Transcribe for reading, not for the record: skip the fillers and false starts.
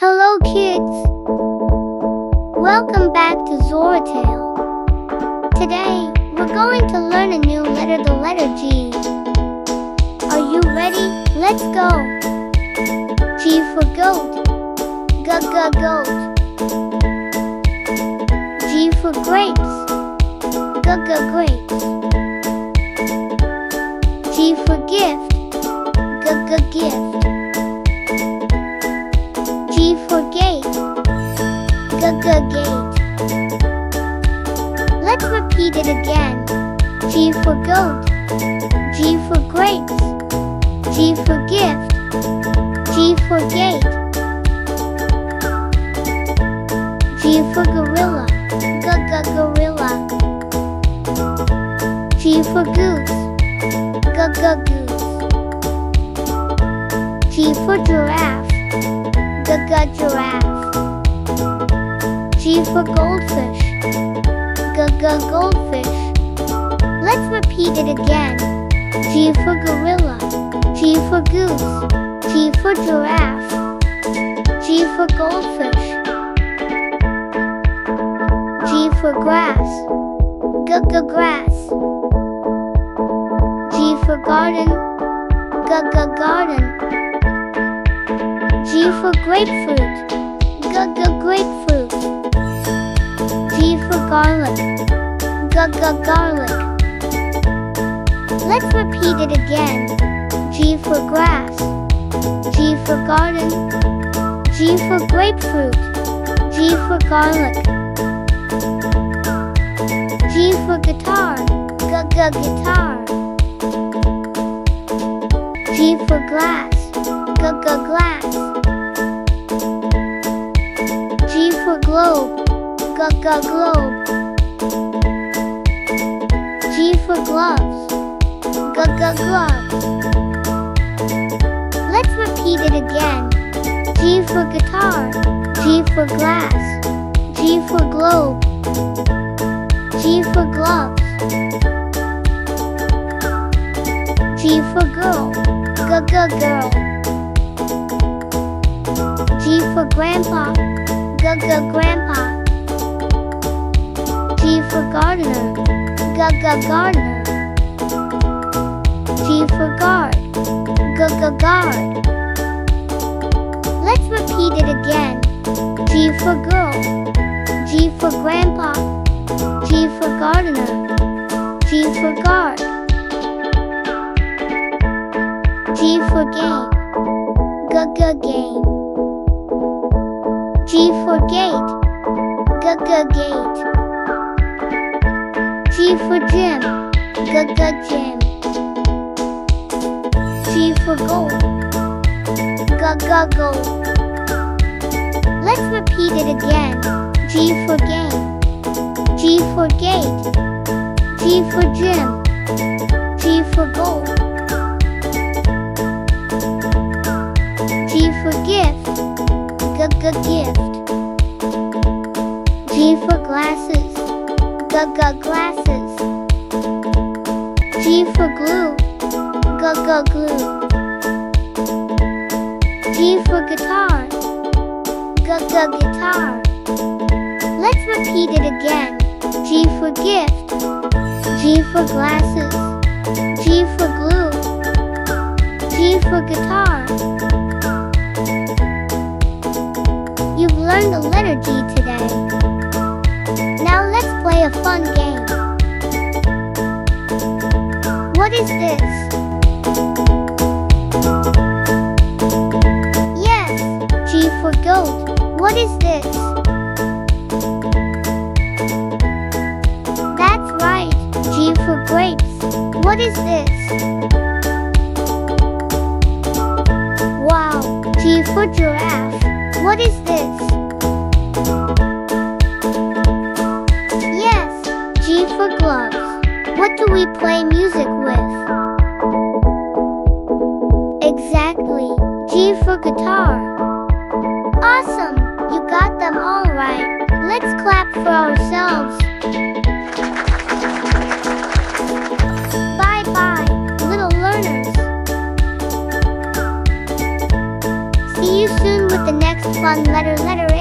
Hello kids! Welcome back to XoraTales. Today, we're going to learn a new letter, the letter G. Are you ready? Let's go! G for goat. Goat. G for grapes. Grapes. G for gift. Gift. G for gate. Gate. Let's repeat it again. G for goat. G for grapes. G for gift. G for gate. G for gorilla. Gorilla. G for goose. Goose. G for giraffe. Giraffe. G for goldfish. Goldfish. Let's repeat it again. G for gorilla. G for goose. G for giraffe. G for goldfish. G for grass. Grass. G for garden. Garden. G for grapefruit. Grapefruit. G for garlic. Garlic. Let's repeat it again. G for grass. G for garden. G for grapefruit. G for garlic. G for guitar. Guitar. G for glass. Glass. G for globe. Globe. G for gloves. Gloves. Let's repeat it again. G for guitar. G for glass. G for globe. G for gloves. G for girl. Girl. G for grandpa. Grandpa. G for gardener. Gardener. G for guard. Guard. Let's repeat it again. G for girl. G for grandpa. G for gardener. G for guard. G for game. Game. G for gate. Gate. G for gym. Gym. G for gold. Gold. Let's repeat it again. G for game. G for gate. G for gym. G for gold. G for gift. Gift. G for glasses. Glasses. G for glue. Glue. G for guitar. Guitar. Let's repeat it again. G for gift. G for glasses. G for glue. G for guitar. You've learned the letter G today. Now let's play a fun game. What is this? Yes, G for goat. What is this? That's right, G for grapes. What is this? Wow, G for giraffe. What is this? Yes, G for gloves. What do we play music with? Exactly, G for guitar. Awesome, you got them all right. Let's clap for ourselves. Bye, little learners. See you soon with the next fun letter